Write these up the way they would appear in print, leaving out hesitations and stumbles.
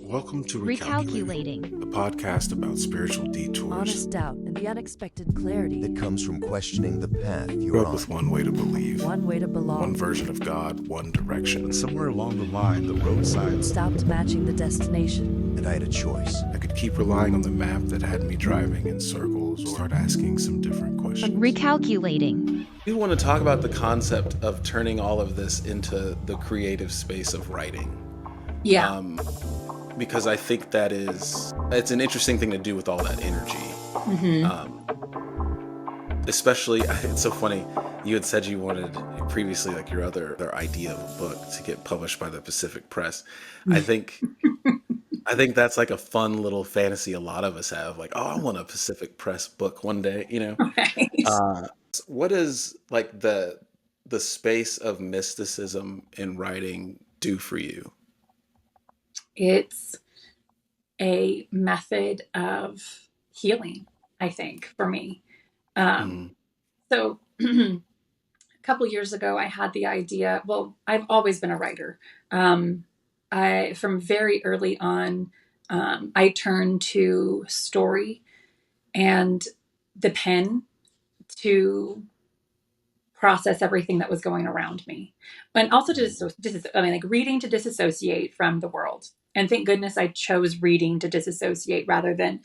Welcome to Recalculating, a podcast about spiritual detours. Honest doubt and the unexpected clarity that comes from questioning the path you're Grew up on. with one way to believe, one way to belong. one version of God, one direction. And somewhere along the line, the road signs Stopped matching the destination. And I had a choice. I could keep relying on the map that had me driving in circles or start asking some different questions. recalculating. We want to talk about the concept of turning all of this into the creative space of writing. Yeah. Because I think it's an interesting thing to do with all that energy. Especially, it's so funny, you had said you wanted previously, like your other idea of a book to get published by the Pacific Press. I think that's like a fun little fantasy a lot of us have, like, oh, I want a Pacific Press book one day, you know? Right. What does like the space of mysticism in writing do for you? It's a method of healing, I think, for me. So a couple years ago, I had the idea, well, I've always been a writer. From very early on, I turned to story and the pen to process everything that was going around me, and also reading to disassociate from the world. And thank goodness I chose reading to disassociate rather than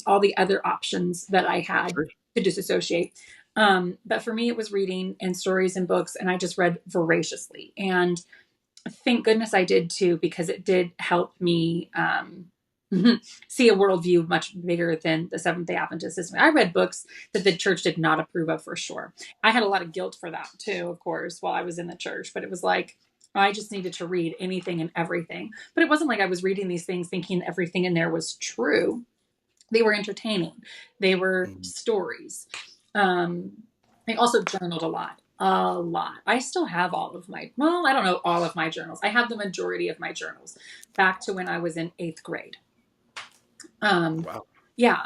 all the other options that I had to disassociate. But for me, it was reading and stories and books, and I just read voraciously. And thank goodness I did too, because it did help me see a worldview much bigger than the Seventh-day Adventist system. I read books that the church did not approve of, for sure. I had a lot of guilt for that too, of course, while I was in the church. But it was like, I just needed to read anything and everything. But it wasn't like I was reading these things thinking everything in there was true. They were entertaining. They were stories. I also journaled a lot. I still have I don't know all of my journals. I have the majority of my journals back to when I was in 8th grade. Wow. Yeah,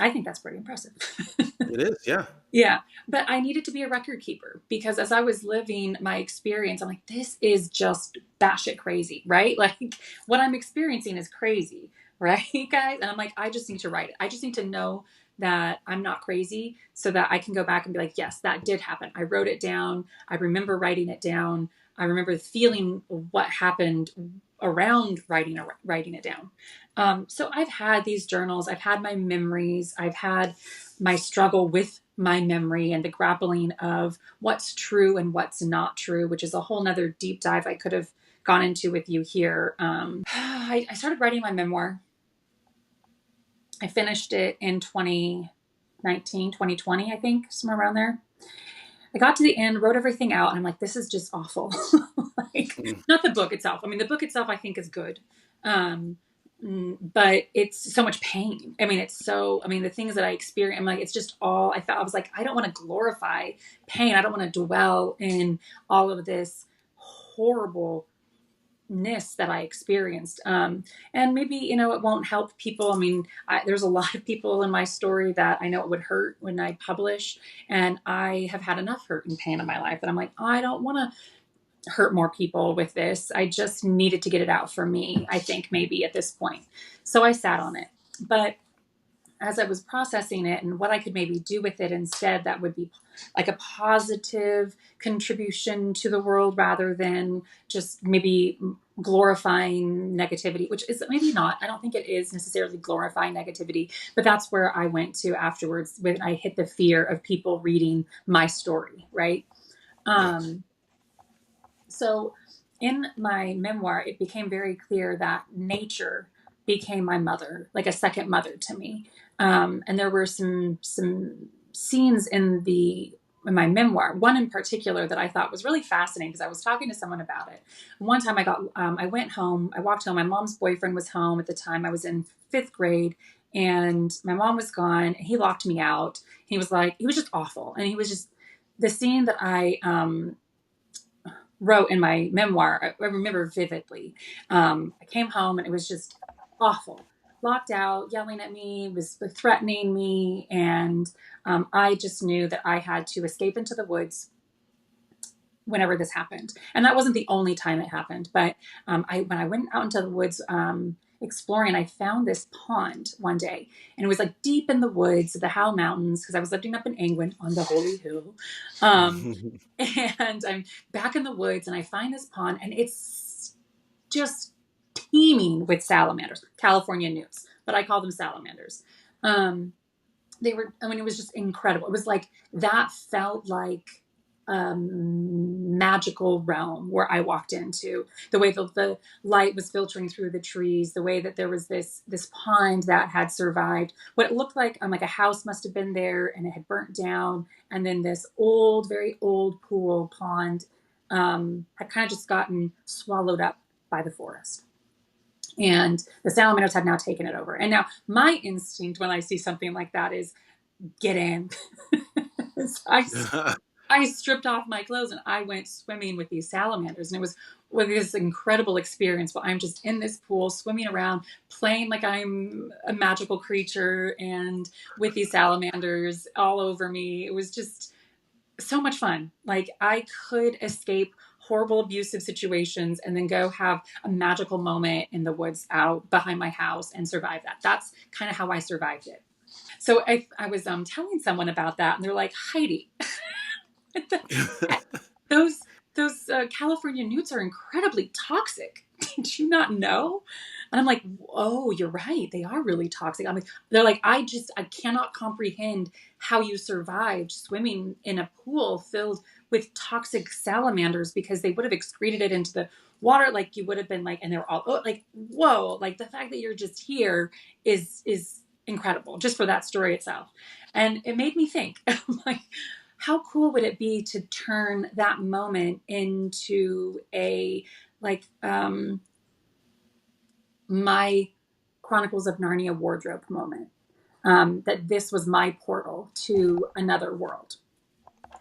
I think that's pretty impressive. It is, yeah. Yeah. But I needed to be a record keeper because as I was living my experience, I'm like, this is just batshit crazy, right? Like what I'm experiencing is crazy, right, guys? And I'm like, I just need to write it. I just need to know that I'm not crazy so that I can go back and be like, yes, that did happen. I wrote it down. I remember writing it down. I remember feeling what happened around writing it down. So I've had these journals. I've had my memories. I've had my struggle with my memory and the grappling of what's true and what's not true, which is a whole nother deep dive I could have gone into with you here. I started writing my memoir. I finished it in 2019, 2020, I think, somewhere around there. I got to the end, wrote everything out, and I'm like, this is just awful. Not the book itself. I mean, the book itself I think is good. But it's so much pain. I mean, the things that I experience, I'm like, it's just all, I was like, I don't want to glorify pain. I don't want to dwell in all of this horribleness that I experienced. And maybe, it won't help people. I mean, there's a lot of people in my story that I know it would hurt when I publish. And I have had enough hurt and pain in my life that I'm like, I don't want to hurt more people with this. I just needed to get it out for me, I think, maybe at this point. So I sat on it. But as I was processing it and what I could maybe do with it instead, that would be like a positive contribution to the world rather than just maybe glorifying negativity, which is maybe not. I don't think it is necessarily glorifying negativity, but that's where I went to afterwards when I hit the fear of people reading my story, right? So in my memoir, it became very clear that nature became my mother, like a second mother to me. And there were some scenes in my memoir, one in particular that I thought was really fascinating because I was talking to someone about it. One time I walked home. My mom's boyfriend was home at the time. I was in 5th grade and my mom was gone and he locked me out. He was just awful. And he was just the scene that I, wrote in my memoir, I remember vividly. I came home and it was just awful. Locked out, yelling at me, was threatening me. And I just knew that I had to escape into the woods, whenever this happened. And that wasn't the only time it happened, but when I went out into the woods exploring, I found this pond one day, and it was like deep in the woods of the Howell Mountains, because I was living up in England on the Holy Hill. And I'm back in the woods, and I find this pond, and it's just teeming with salamanders, California newts, but I call them salamanders. They were, I mean, it was just incredible. It was like, that felt like a magical realm where I walked into. The way the light was filtering through the trees, the way that there was this pond that had survived what it looked like a house must have been there, and it had burnt down, and then this old, very old pond had kind of just gotten swallowed up by the forest. And the salamanders had now taken it over. And now my instinct when I see something like that is get in. So I stripped off my clothes and I went swimming with these salamanders. And it was with this incredible experience where I'm just in this pool, swimming around, playing like I'm a magical creature, and with these salamanders all over me. It was just so much fun. Like, I could escape horrible abusive situations and then go have a magical moment in the woods out behind my house and survive that. That's kind of how I survived it. So I was telling someone about that, and they're like, Heidi, those California newts are incredibly toxic. Did you not know? And I'm like, oh, you're right. They are really toxic. I'm like, they're like, I cannot comprehend how you survived swimming in a pool filled with toxic salamanders, because they would have excreted it into the water. Like, you would have been like, and they're all like, whoa, like the fact that you're just here is incredible just for that story itself. And it made me think, like, how cool would it be to turn that moment into a, like, my Chronicles of Narnia wardrobe moment? That this was my portal to another world.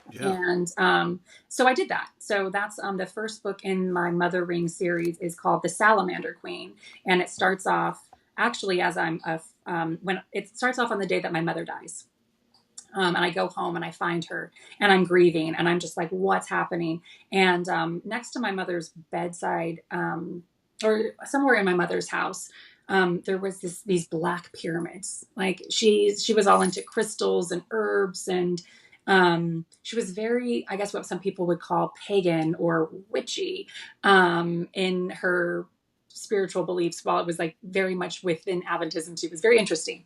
Yeah. And so I did that. So that's the first book in my Mother Ring series is called The Salamander Queen. And it starts off actually as when it starts off on the day that my mother dies. And I go home and I find her, and I'm grieving, and I'm just like, what's happening? And next to my mother's bedside, or somewhere in my mother's house, there was these black pyramids. Like, she was all into crystals and herbs, and she was very, I guess, what some people would call pagan or witchy in her spiritual beliefs. While it was like very much within Adventism, she was very interesting.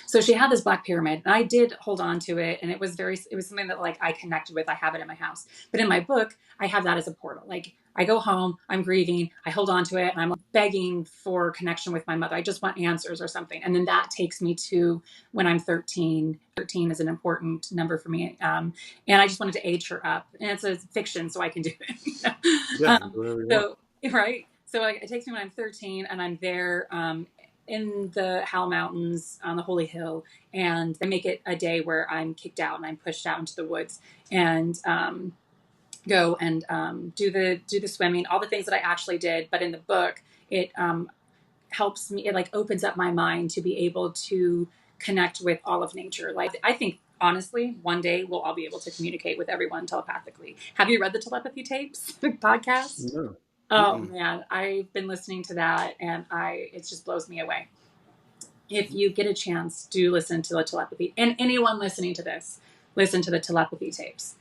So she had this black pyramid, and I did hold on to it, and it was something that, like, I connected with. I have it in my house, but in my book, I have that as a portal. Like, I go home, I'm grieving, I hold on to it, and I'm begging for connection with my mother. I just want answers or something, and then that takes me to when I'm 13. 13 is an important number for me, and I just wanted to age her up, and it's a fiction, so I can do it. Yeah, whatever you want. So right, so it takes me when I'm 13, and I'm there. In the Howell Mountains on the Holy Hill, and I make it a day where I'm kicked out and I'm pushed out into the woods, and go and do the swimming, all the things that I actually did. But in the book, it helps me. It, like, opens up my mind to be able to connect with all of nature. Like, I think, honestly, one day we'll all be able to communicate with everyone telepathically. Have you read the telepathy tapes podcast? No. Oh Mm-mm. man, I've been listening to that, and it just blows me away. If you get a chance, do listen to the telepathy. And anyone listening to this, listen to the telepathy tapes.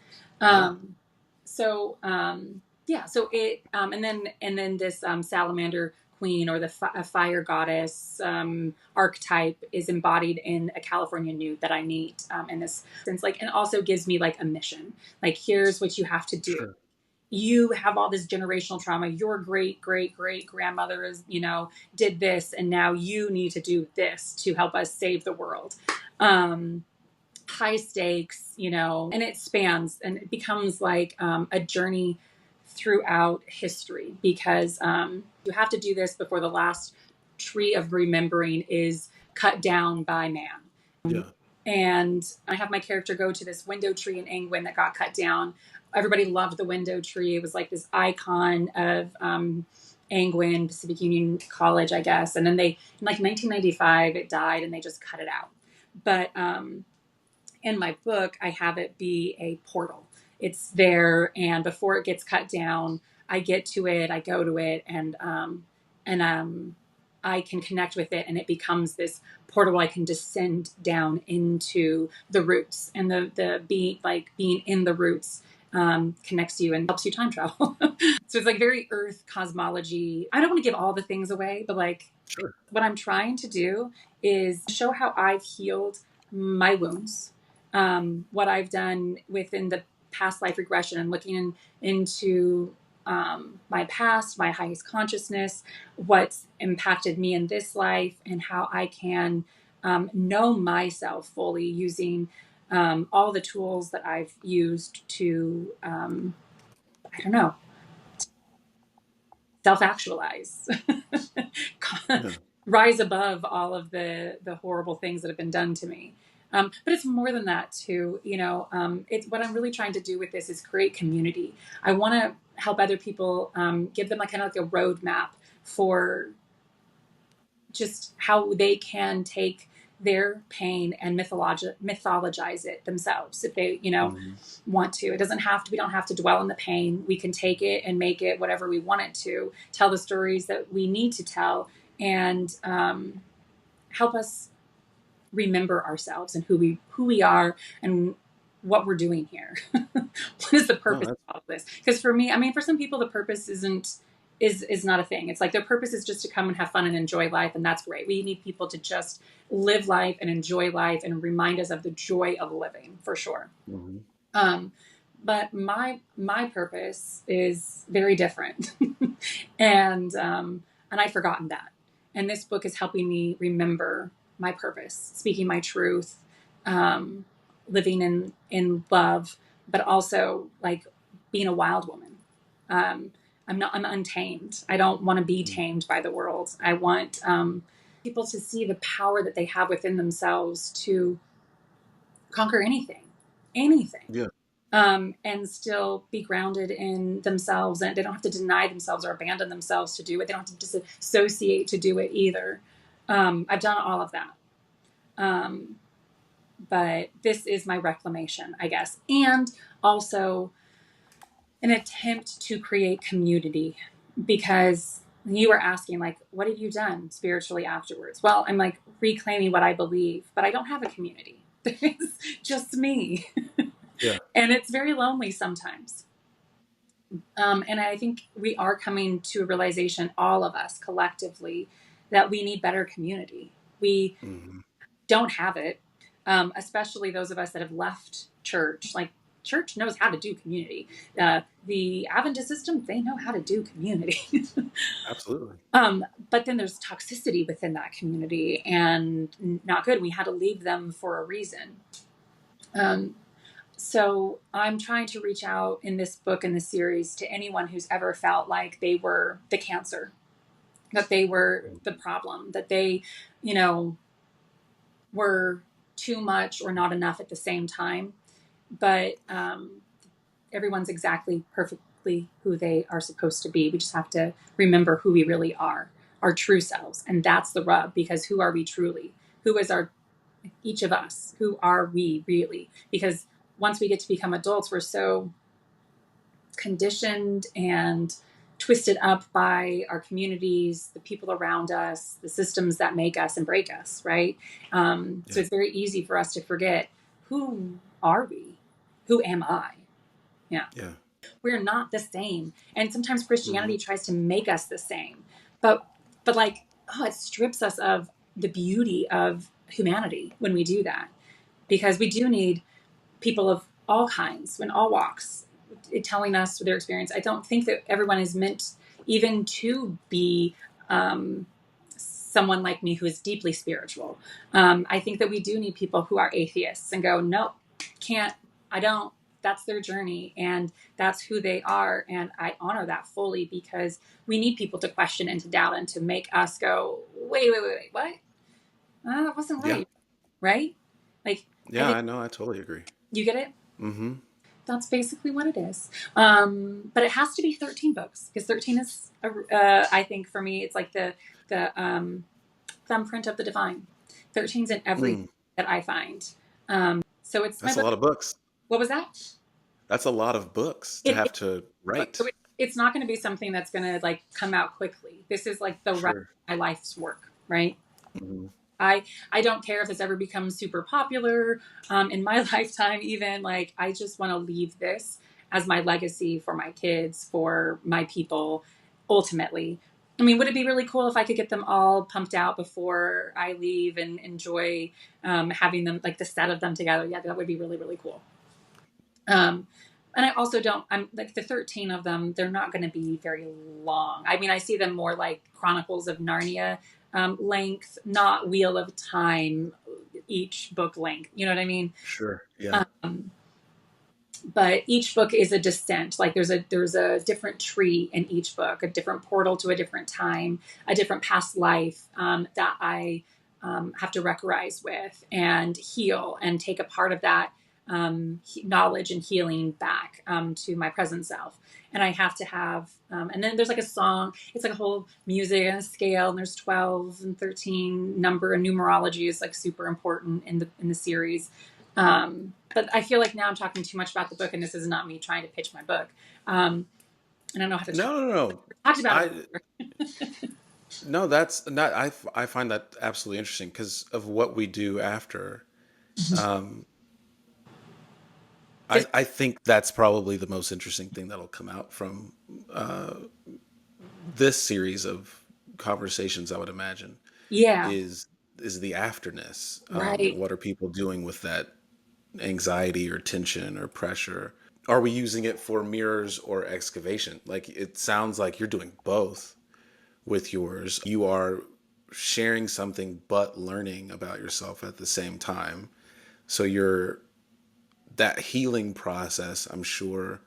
So yeah, so it and then this salamander queen, or the fire goddess archetype, is embodied in a California newt that I meet in this sense, like, and also gives me like a mission. Like, here's what you have to do. Sure. You have all this generational trauma. Your great great great grandmother is, did this, and now you need to do this to help us save the world. High stakes, and it spans, and it becomes like a journey throughout history, because you have to do this before the last tree of remembering is cut down by man. Yeah. And I have my character go to this window tree in England that got cut down. Everybody loved the window tree. It was like this icon of Angwin, Pacific Union College, I guess. And then in like 1995, it died, and they just cut it out. But in my book, I have it be a portal. it's there, and before it gets cut down, I get to it, I go to it, and I can connect with it, and it becomes this portal. I can descend down into the roots, and the being in the roots connects you and helps you time travel. So it's like very earth cosmology. I don't want to give all the things away, but like Sure. what I'm trying to do is show how I've healed my wounds, what I've done within the past life regression, and looking into my past, my highest consciousness, what's impacted me in this life, and how I can know myself fully using all the tools that I've used to, I don't know, self-actualize, Yeah. rise above all of the horrible things that have been done to me. But it's more than that too. It's what I'm really trying to do with this is create community. I want to help other people, give them like kind of like a roadmap for just how they can take their pain and mythologize it themselves if they Hmm. want to. It doesn't have to, we don't have to dwell in the pain. We can take it and make it whatever we want it to, tell the stories that we need to tell, and help us remember ourselves and who we are and what we're doing here. What is the No, purpose that's of all of this? Because for me, I mean, for some people, the purpose is not a thing. It's like their purpose is just to come and have fun and enjoy life, and that's great. We need people to just live life and enjoy life and remind us of the joy of living, for sure. mhm. Um, but my purpose is very different, and I've forgotten that. And this book is helping me remember my purpose, speaking my truth, um, living in love, but also like being a wild woman. Um, I'm untamed. I don't want to be Mm. tamed by the world. I want people to see the power that they have within themselves to conquer anything, Yeah. and still be grounded in themselves. And they don't have to deny themselves or abandon themselves to do it. They don't have to disassociate to do it either. I've done all of that. Um, but this is my reclamation, I guess. And also an attempt to create community, because you were asking, like, what have you done spiritually afterwards? Well, I'm like reclaiming what I believe, but I don't have a community. It's just me. Yeah. And it's very lonely sometimes. And I think we are coming to a realization, all of us collectively, that we need better community. We Hmm. don't have it, especially those of us that have left church. Like, church knows how to do community. The Adventist system, they know how to do community. Absolutely. But then there's toxicity within that community and not good. We had to leave them for a reason. Um, So I'm trying to reach out in this book and this series to anyone who's ever felt like they were the cancer, that they were the problem, that they, you know, were too much or not enough at the same time. But everyone's exactly perfectly who they are supposed to be. We just have to remember who we really are, our true selves. And that's the rub, because who are we truly? Who is our, each of us? Who are we really? Because once we get to become adults, we're so conditioned and twisted up by our communities, the people around us, the systems that make us and break us, right? So Yeah. it's very easy for us to forget, who are we? Who am I? Yeah. Yeah. We're not the same. And sometimes Hmm. Christianity tries to make us the same. But like, oh, it strips us of the beauty of humanity when we do that. Because we do need people of all kinds, in all walks, telling us their experience. I don't think that everyone is meant even to be someone like me who is deeply spiritual. I think that we do need people who are atheists and go, no, can't, I don't. That's their journey and that's who they are. And I honor that fully, because we need people to question and to doubt and to make us go, wait, what? That wasn't Yeah. right. Right? Like, I Yeah. think I know. I totally agree. you get it. Hmm. That's basically what it is. But it has to be 13 books, because 13 is, I think for me, it's like the thumbprint of the divine. 13's in everything Mm. that I find. So it's my That's a book. lot of books. What was that? That's a lot of books to It, have to so write. it's not going to be something that's going to like come out quickly. This is like the rest Sure. of my life's work, right? Mhm. I I don't care if this ever becomes super popular in my lifetime. Even like I just want to leave this as my legacy for my kids, for my people. Ultimately, I mean, would it be really cool if I could get them all pumped out before I leave and enjoy having them like the set of them together? Yeah, that would be really really cool. Um, and I also don't. I'm like the 13 of them. They're not going to be very long. I mean, I see them more like Chronicles of Narnia length, not Wheel of Time each book length. You know what I mean? Sure. Yeah. Um, but each book is a descent. Like there's a different tree in each book, a different portal to a different time, a different past life that I have to recognize with and heal and take a part of that knowledge and healing back to my present self. And I have to have, and then there's like a song. It's like a whole music and a scale. And there's 12 and 13 number and numerology is like super important in the series. But I feel like now I'm talking too much about the book, and this is not me trying to pitch my book. I don't know how to talk, No, no, no. talked about I no, that's not. I find that absolutely interesting because of what we do after. Um, it. I think that's probably the most interesting thing that'll come out from uh, this series of conversations. I would imagine Yeah, is the afterness. right. What are people doing with that anxiety or tension or pressure? Are we using it for mirrors or excavation? Like it sounds like you're doing both with yours. You are sharing something but learning about yourself at the same time. So you're that healing process, I'm sure,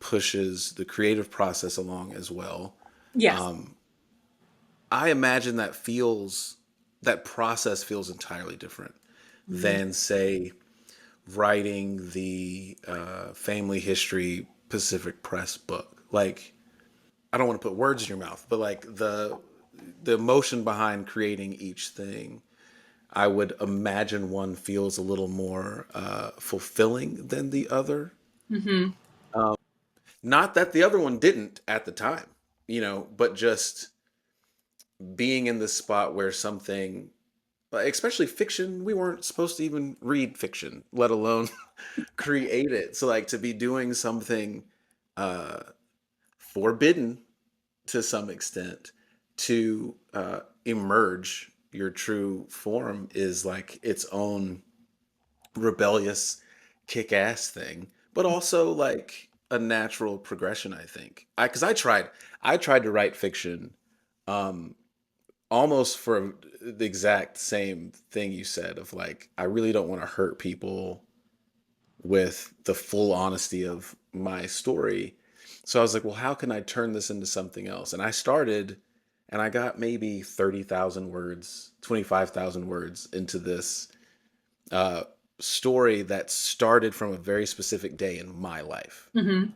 pushes the creative process along as well. Yes. Um, I imagine that process feels entirely different Mm. than, say, writing the family history Pacific Press book. Like, I don't want to put words in your mouth, but like the emotion behind creating each thing, I would imagine one feels a little more fulfilling than the other. Mm-hmm. Not that the other one didn't at the time, but just being in the spot where something, like, especially fiction, we weren't supposed to even read fiction, let alone create it. So, like, to be doing something uh, forbidden to some extent to emerge your true form is like its own rebellious kick-ass thing, but also like a natural progression, I think. I tried to write fiction um almost for the exact same thing you said of like I really don't want to hurt people with the full honesty of my story. So I was like, well, how can I turn this into something else? And I started and I got maybe 30,000 words, 25,000 words into this uh, story that started from a very specific day in my life. Mm-hmm.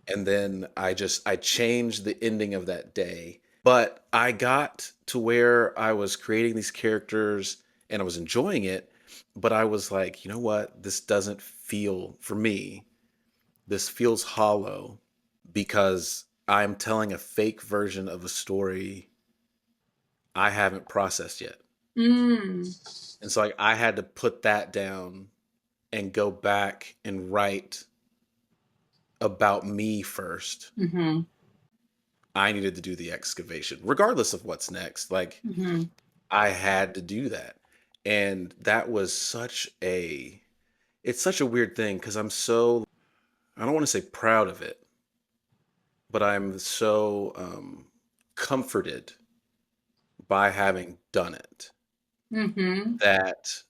And then I changed the ending of that day. But I got to where I was creating these characters and I was enjoying it. But I was like, you know what? This doesn't feel, for me, this feels hollow because I'm telling a fake version of a story I haven't processed yet. Mm. And so like, I had to put that down and go back and write about me first. Mm-hmm. I needed to do the excavation, regardless of what's next. Like, Mm-hmm. I had to do that. And that was it's such a weird thing because I don't want to say proud of it, but I'm so comforted by having done it Mm-hmm. that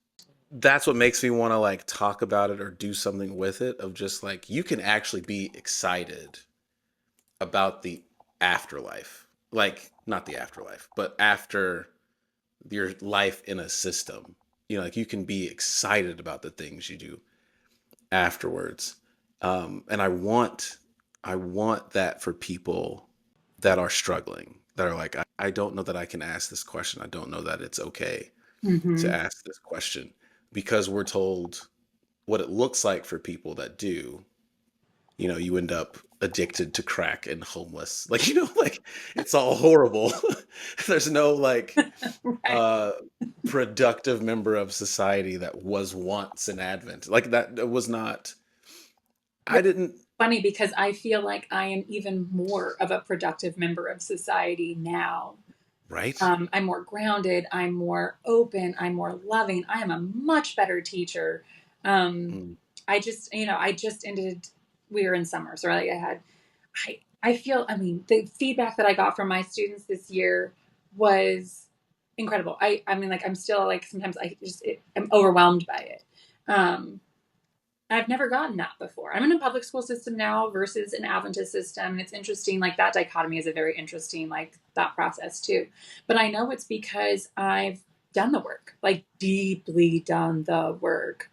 that's what makes me want to like talk about it or do something with it of just like, you can actually be excited about the afterlife. Like, not the afterlife, but after your life in a system. Like you can be excited about the things you do afterwards. And I want that for people that are struggling, that are like, I don't know that I can ask this question. I don't know that it's okay to Mm-hmm. ask this question because we're told what it looks like for people that do. you end up addicted to crack and homeless. Like, like it's all horrible. There's no like Right. uh productive member of society that was once an Advent. Like that was not I didn't Funny because I feel like I am even more of a productive member of society now. right? I'm more grounded. I'm more open. I'm more loving. I am a much better teacher. Um, Mm, I just ended, we were in summer. So I feel, I mean, the feedback that I got from my students this year was incredible. I mean, like, I'm still like, sometimes I'm overwhelmed by it. Um, I've never gotten that before. I'm in a public school system now versus an Adventist system. And it's interesting, like that dichotomy is a very interesting, like thought process too. But I know it's because I've done the work, like deeply done the work,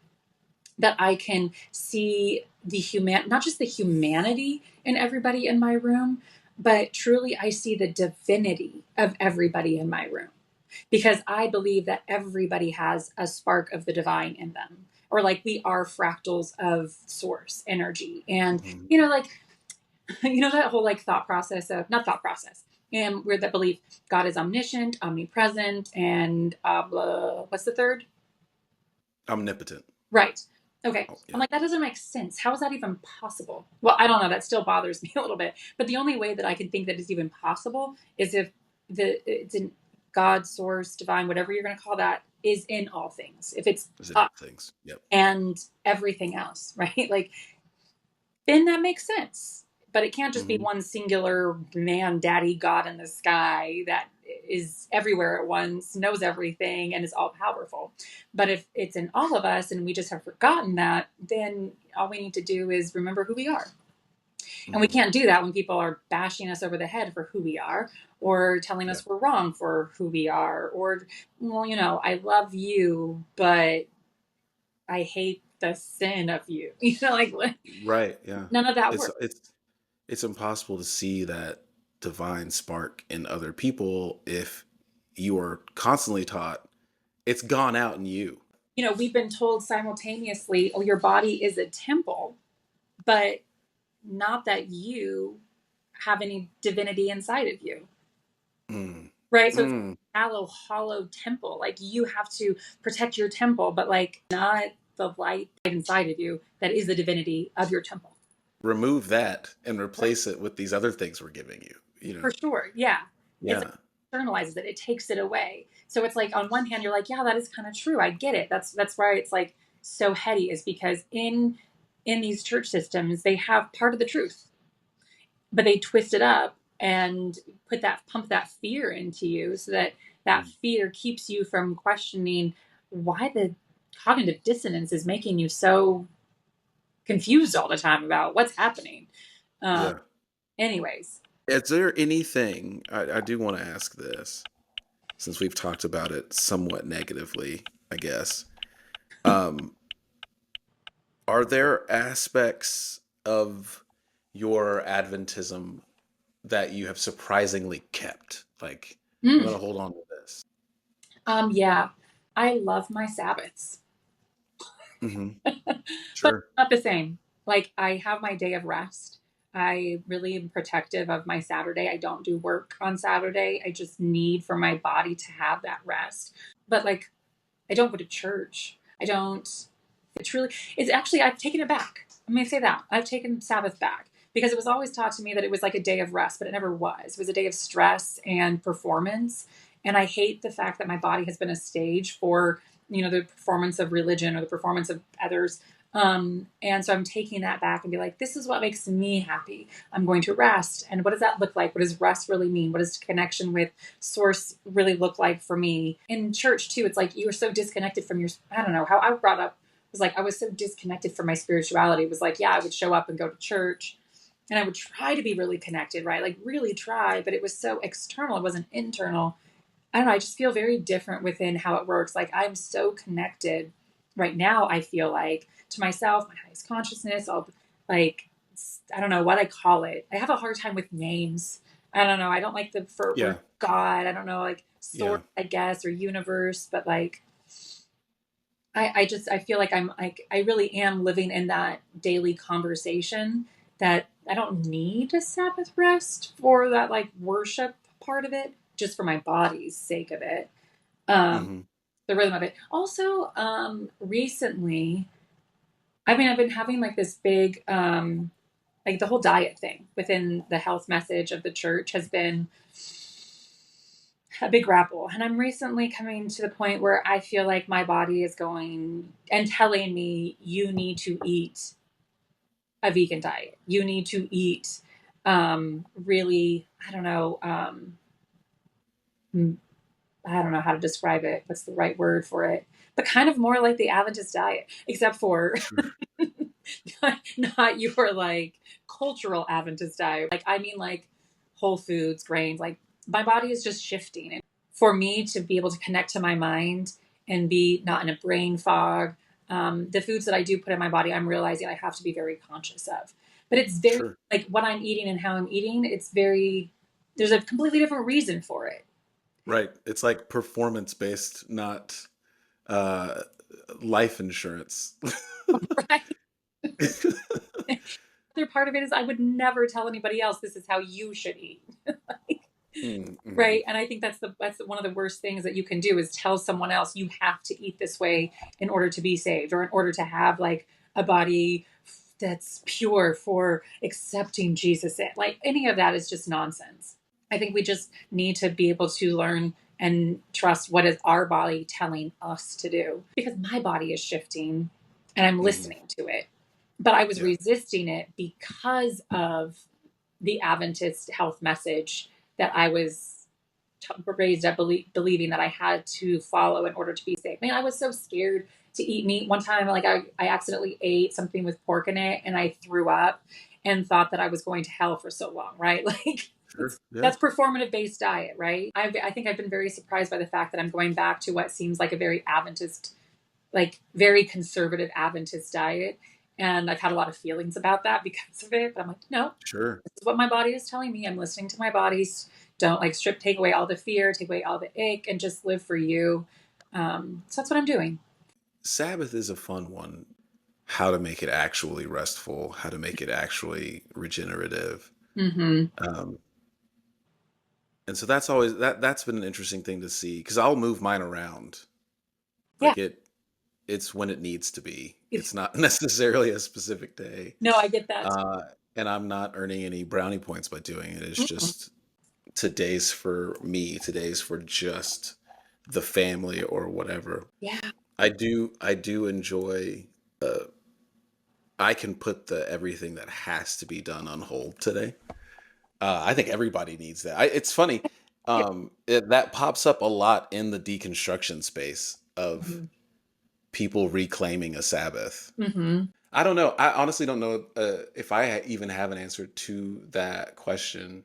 that I can see not just the humanity in everybody in my room, but truly I see the divinity of everybody in my room, because I believe that everybody has a spark of the divine in them, or like we are fractals of source energy. And, mhm. like, that whole like thought process of, not thought process, and we're that belief God is omniscient, omnipresent, and what's the third? Omnipotent. Right. Okay. Oh, I'm yeah. like, that doesn't make sense. How is that even possible? Well, I don't know. That still bothers me a little bit. But the only way that I can think that it's even possible is if it's in God, source, divine, whatever you're going to call that, is in all things. If it's Is it all up things? Yep. and everything else, right? Like, then that makes sense. But it can't just be Hmm. one singular man, daddy, God in the sky that is everywhere at once, knows everything, and is all powerful. But if it's in all of us and we just have forgotten that, then all we need to do is remember who we are. And we Hmm. can't do that when people are bashing us over the head for who we are, or telling Yeah. us we're wrong for who we are, or, well, I love you, but I hate the sin of you. Like, Right. Yeah. none of that It's works. it's it's impossible to see that divine spark in other people if you are constantly taught it's gone out in you. We've been told simultaneously, oh, your body is a temple, but not that you have any divinity inside of you, Mm. right? So it's Mm. a shallow, hollow temple. Like, you have to protect your temple, but like not the light inside of you that is the divinity of your temple. Remove that and Right. replace it with these other things we're giving you. For sure. Yeah. It's like Yeah. externalizes it. It takes it away. So it's like, on one hand, you're like, yeah, that is kind of true. I get it. That's why it's like so heady, is because in these church systems, they have part of the truth, but they twist it up and pump that fear into you, so that that Mm. fear keeps you from questioning why the cognitive dissonance is making you so confused all the time about what's happening. Um, Yeah. anyways, Is there anything I do want to ask this since we've talked about it somewhat negatively, I guess. Um, are there aspects of your Adventism that you have surprisingly kept? Like, I'm mm, going to hold on to this. yeah, I love my Sabbaths, Hmm. but Sure. not the same. Like, I have my day of rest. I really am protective of my Saturday. I don't do work on Saturday. I just need for my body to have that rest. But like, I don't go to church. I don't. It truly, it's actually, I've taken it back. I'm going to say that. I've taken Sabbath back, because it was always taught to me that it was like a day of rest, but it never was. It was a day of stress and performance. And I hate the fact that my body has been a stage for, the performance of religion or the performance of others. And so I'm taking that back and be like, this is what makes me happy. I'm going to rest. And what does that look like? What does rest really mean? What does connection with source really look like for me? In church too, it's like you are so disconnected from your, I don't know, how I brought up was like, I was so disconnected from my spirituality. It was like, yeah, I would show up and go to church and I would try to be really connected, right? Like, really try, but it was so external. It wasn't internal. I don't know. I just feel very different within how it works. Like, I'm so connected right now, I feel like, to myself, my highest consciousness, all, like, I don't know what I call it. I have a hard time with names. I don't know. I don't like the Yeah. word God. I don't know, like source, Yeah. I guess, or universe, but like, I feel like I'm like, I really am living in that daily conversation. that I don't need a Sabbath rest for that like worship part of it, just for my body's sake of it. Um, Hmm. the rhythm of it. Also, recently, I mean, I've been having like this big, like the whole diet thing within the health message of the church has been a big grapple. And I'm recently coming to the point where I feel like my body is going and telling me, you need to eat a vegan diet. You need to eat really, I don't know how to describe it. What's the right word for it? But kind of more like the Adventist diet, except for Sure. not your like cultural Adventist diet. Like I mean like whole foods, grains. Like my body is just shifting. And for me to be able to connect to my mind and be not in a brain fog, the foods that I do put in my body, I'm realizing I have to be very conscious of. But it's very Sure. like what I'm eating and how I'm eating. It's very there's a completely different reason for it. Right. It's like performance based, not uh, life insurance. Right. Other part of it is I would never tell anybody else this is how you should eat. Mm-hmm. Right. And I think that's one of the worst things that you can do is tell someone else you have to eat this way in order to be saved or in order to have like a body that's pure for accepting Jesus in. Like any of that is just nonsense. I think we just need to be able to learn and trust what is our body telling us to do because my body is shifting and I'm Hmm. listening to it. But I was Yeah. resisting it because of the Adventist health message that I was raised up believing that I had to follow in order to be safe. Man, I was so scared to eat meat. One time, like I accidentally ate something with pork in it and I threw up and thought that I was going to hell for so long, right? Like Sure. Yeah. that's performative based diet, right? I think I've been very surprised by the fact that I'm going back to what seems like a very Adventist, like very conservative Adventist diet. And I've had a lot of feelings about that because of it. But I'm like, no, Sure. this is what my body is telling me. I'm listening to my body's don't like take away all the fear, take away all the ick, and just live for you. So that's what I'm doing. Sabbath is a fun one. How to make it actually restful, how to make it actually regenerative. Mm-hmm. Um, and so that's always that's been an interesting thing to see because I'll move mine around. Yeah. Like it's when it needs to be. It's not necessarily a specific day. No, I get that. Uh, and I'm not earning any brownie points by doing it. It's Mm-mm. just today's for me, today's for just the family or whatever. Yeah. I do enjoy I can put the everything that has to be done on hold today. I think everybody needs that. It's funny. Yeah. That pops up a lot in the deconstruction space of Mm-hmm. people reclaiming a Sabbath. Mm-hmm. I don't know. I honestly don't know if I even have an answer to that question.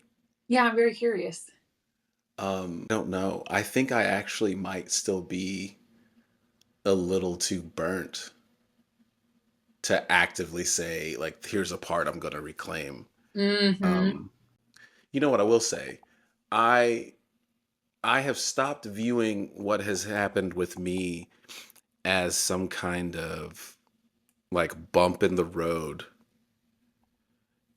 Yeah, I'm very curious. I don't know. I think I actually might still be a little too burnt to actively say, like, here's a part I'm going to reclaim. Mm-hmm. Um, you know what I will say? I I have stopped viewing what has happened with me as some kind of like bump in the road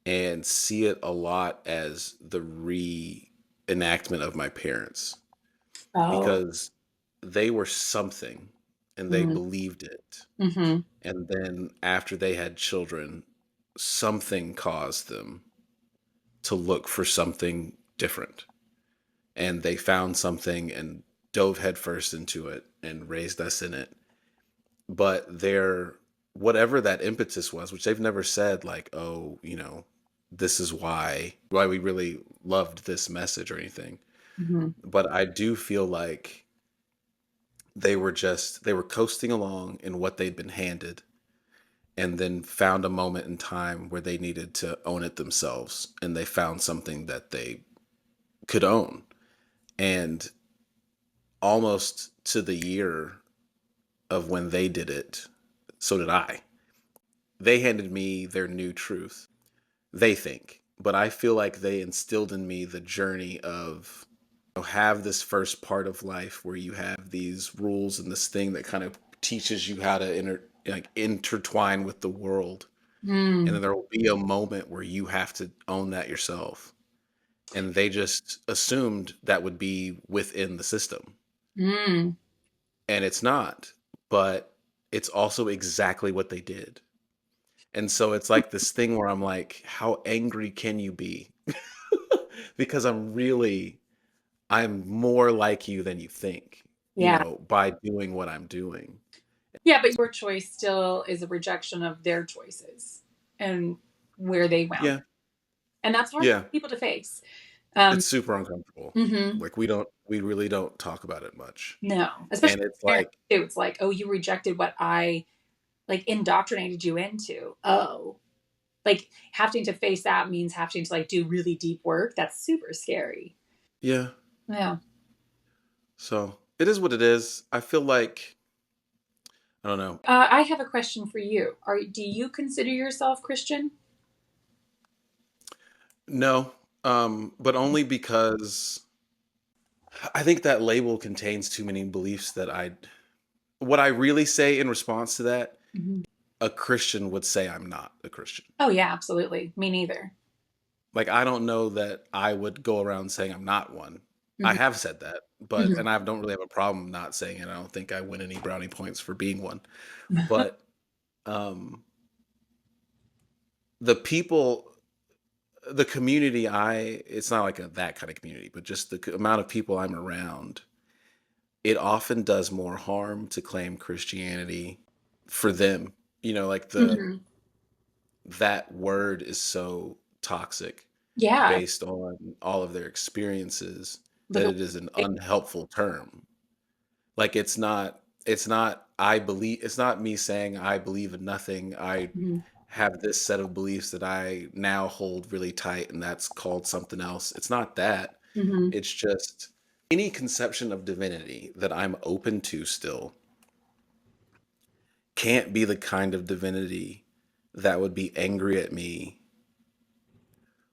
and see it a lot as the reenactment of my parents Oh. because they were something and they Mm-hmm. believed it. Mm-hmm. And then after they had children, something caused them to look for something different. And they found something and dove headfirst into it and raised us in it. But their whatever that impetus was, which they've never said like, oh, this is why we really loved this message or anything. Mm-hmm. But I do feel like they were coasting along in what they'd been handed and then found a moment in time where they needed to own it themselves and they found something that they could own. And almost to the year of when they did it, so did I. They handed me their new truth, they think. But I feel like they instilled in me the journey of have this first part of life where you have these rules and this thing that kind of teaches you how to like intertwine with the world and Mm. then there will be a moment where you have to own that yourself. And they just assumed that would be within the system, Mm. and it's not, but it's also exactly what they did. And so it's like this thing where I'm like, how angry can you be? Because I'm more like you than you think, Yeah. by doing what I'm doing. Yeah, but your choice still is a rejection of their choices and where they wound. Yeah. And that's hard for Yeah. people to face. It's super uncomfortable. Mhm. Like we really don't talk about it much. No, especially And it's parents like, too. It's like, oh, you rejected what I like indoctrinated you into. Oh, like having to face that means having to like do really deep work. That's super scary. yeah. Yeah. So it is what it is. I feel like, I don't know. I have a question for you. Do you consider yourself Christian? No, but only because I think that label contains too many beliefs that what I really say in response to that, Mhm. a Christian would say I'm not a Christian. Oh yeah, absolutely. Me neither. Like, I don't know that I would go around saying I'm not one. I Mhm. have said that, Mhm. and I don't really have a problem not saying it. I don't think I win any brownie points for being one. But um, the people, the community it's not like that kind of community, but just the amount of people I'm around, it often does more harm to claim Christianity for them. Like Mhm. that word is so toxic Yeah, based on all of their experiences but that the it is an unhelpful term. Like, it's not me saying I believe in nothing. I Mhm. have this set of beliefs that I now hold really tight, and that's called something else. It's not that. Mhm. It's just any conception of divinity that I'm open to still can't be the kind of divinity that would be angry at me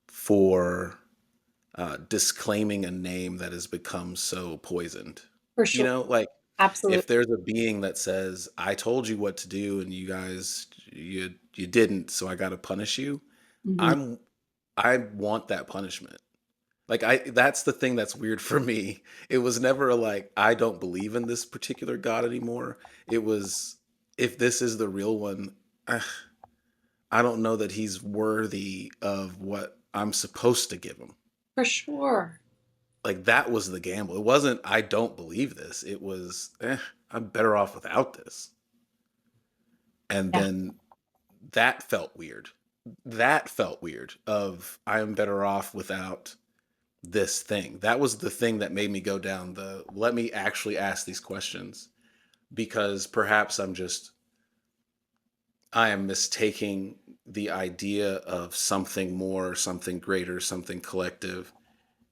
for disclaiming a name that has become so poisoned. For sure. Like, Absolutely. if there's a being that says, "I told you what to do, and you guys, you didn't, so I got to punish you," Mhm. I'm I want that punishment. Like, that's the thing that's weird for me. It was never like I don't believe in this particular God anymore. It was, if this is the real one, ugh, I don't know that he's worthy of what I'm supposed to give him. For sure. Like, that was the gamble. It wasn't I don't believe this. It was, I'm better off without this. And Yeah. then that felt weird. That felt weird of I am better off without this thing. That was the thing that made me go down the let me actually ask these questions, because perhaps I am mistaking the idea of something more, something greater, something collective,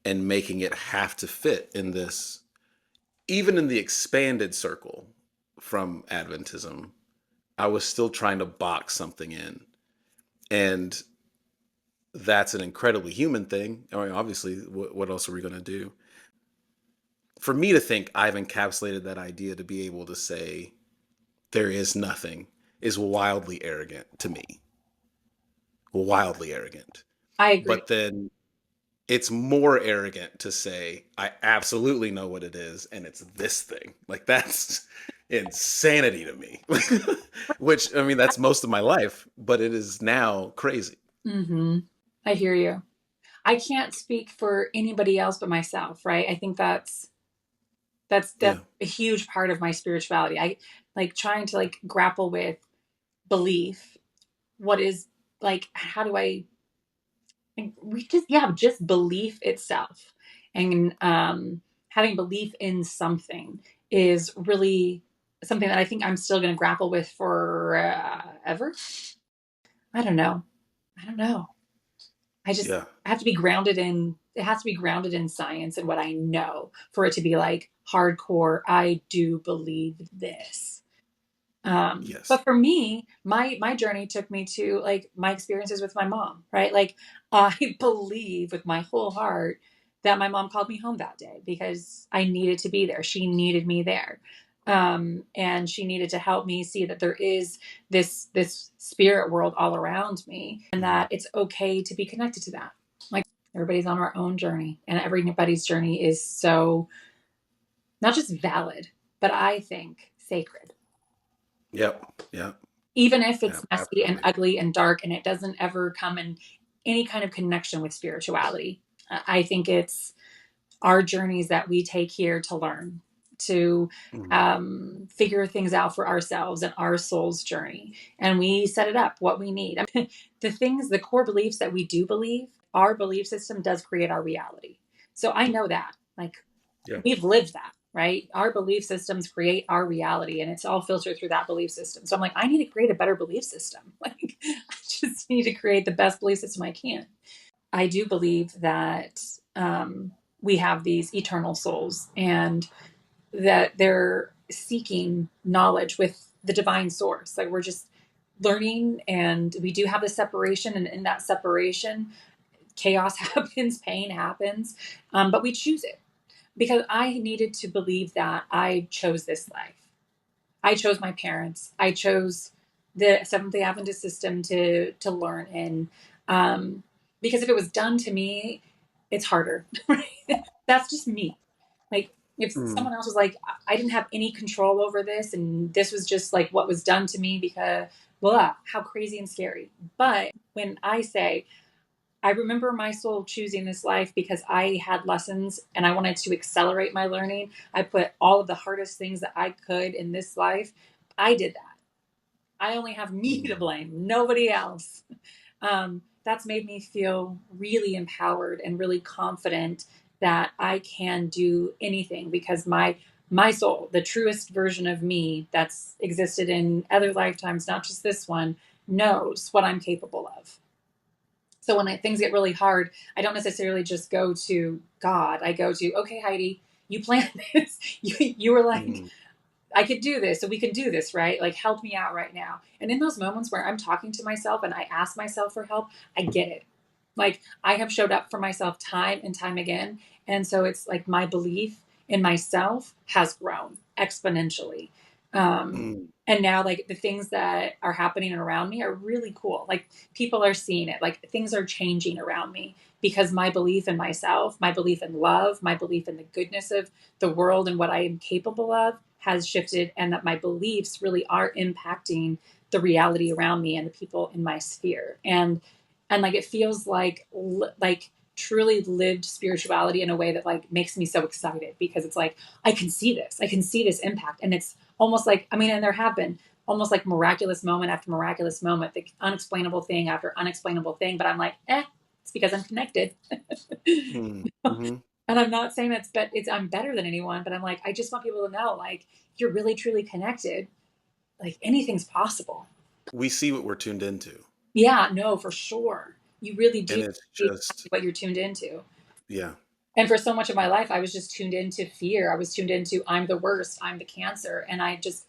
and making it have to fit in this, even in the expanded circle from Adventism. I was still trying to box something in. And that's an incredibly human thing. I mean, obviously, what else are we going to do? For me to think I've encapsulated that idea to be able to say there is nothing is wildly arrogant to me. Wildly arrogant. I agree. But then it's more arrogant to say I absolutely know what it is, and it's this thing. Like, that's insanity to me. Which, I mean, that's most of my life, but it is now crazy. Hmm. I hear you. I can't speak for anybody else but myself, right? I think that's Yeah. a huge part of my spirituality. I like trying to like grapple with belief. What is like how do I like, we just yeah, just belief itself. And having belief in something is really something that I think I'm still going to grapple with for ever. I don't know. I don't know. Yeah. I have to be grounded in it has to be grounded in science and what I know for it to be like hardcore. I do believe this. Yes. But for me, my journey took me to like my experiences with my mom, right? Like I believe with my whole heart that my mom called me home that day because I needed to be there. She needed me there. And she needed to help me see that there is this spirit world all around me, and that it's okay to be connected to that. Like, everybody's on our own journey, and everybody's journey is so not just valid, but I think sacred. Yep. Yep. Even if Yeah, it's messy and absolutely. ugly and dark and it doesn't ever come in any kind of connection with spirituality. I think it's our journeys that we take here to learn, to Mhm. figure things out for ourselves and our soul's journey. And we set it up what we need. I mean, the core beliefs that we do believe, our belief system does create our reality. So I know that. Like, Yeah. we've lived that, right? Our belief systems create our reality, and it's all filtered through that belief system. So I'm like, I need to create a better belief system. Like, I just need to create the best belief system I can. I do believe that we have these eternal souls, and that they're seeking knowledge with the divine source. Like, we're just learning, and we do have the separation, and in that separation, chaos happens, pain happens, but we choose it, because I needed to believe that I chose this life. I chose my parents. I chose the Seventh Day Adventist system to learn in, um, because if it was done to me, it's harder. Right? That's just me. Like, if Mm. someone else was like, I didn't have any control over this, and this was just like what was done to me because blah, how crazy and scary. But when I say, I remember my soul choosing this life because I had lessons and I wanted to accelerate my learning. I put all of the hardest things that I could in this life. I did that. I only have me to Mm. blame, nobody else. That's made me feel really empowered and really confident that I can do anything, because my soul, the truest version of me that's existed in other lifetimes, not just this one, knows what I'm capable of. So when things get really hard, I don't necessarily just go to God. I go to, okay, Heidi, you planned this. You were like, Mm. I could do this, so we can do this, right? Like, help me out right now. And in those moments where I'm talking to myself and I ask myself for help, I get it. Like, I have showed up for myself time and time again. And so it's like my belief in myself has grown exponentially. Um, Mm. and now, like, the things that are happening around me are really cool. Like, people are seeing it, like, things are changing around me because my belief in myself, my belief in love, my belief in the goodness of the world and what I am capable of has shifted, and that my beliefs really are impacting the reality around me and the people in my sphere. And like, it feels like truly lived spirituality in a way that like makes me so excited, because it's like, I can see this impact. And it's almost like, I mean, and there have been almost like miraculous moment after miraculous moment, the unexplainable thing after unexplainable thing, but I'm like, it's because I'm connected. Mm. Mhm. And I'm not saying it's I'm better than anyone, but I'm like, I just want people to know, like, if you're really truly connected, like, anything's possible. We see what we're tuned into, Yeah, no, for sure. You really do and it's see just what you're tuned into. yeah. And for so much of my life, I was just tuned into fear. I was tuned into, I'm the worst, I'm the cancer. And I just,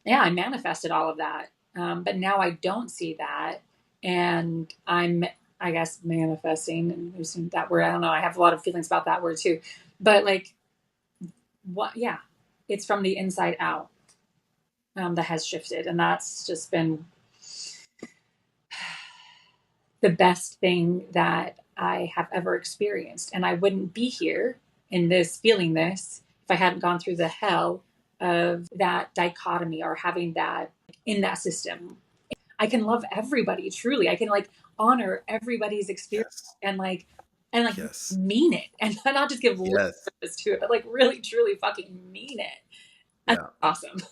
yeah, I manifested all of that. But now I don't see that. And I'm, I guess, manifesting, and using that word. I don't know. I have a lot of feelings about that word too. But like, what, yeah, it's from the inside out, that has shifted. And that's just been the best thing that I have ever experienced. And I wouldn't be here in this, feeling this, if I hadn't gone through the hell of that dichotomy, or having that in that system. I can love everybody truly. I can like honor everybody's experience, Yes. and like Yes. mean it, and not just give lip Yes. service to it, but like really truly fucking mean it. That's Yeah. awesome.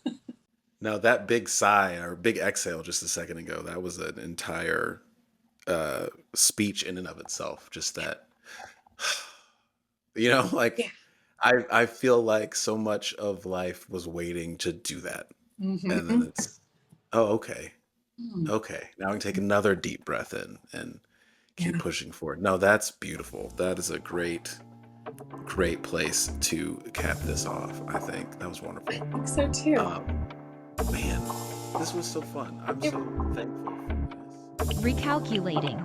Now that big sigh or big exhale just a second ago, that was an entire speech in and of itself. Just that, like Yeah. I feel like so much of life was waiting to do that, and then Hmm. it's okay, okay. Now I can take another deep breath in and keep Yeah. pushing forward. No, that's beautiful. That is a great, great place to cap this off. I think that was I wonderful. think so too. Um, Man, this was so fun. I'm It so thankful for this. Recalculating.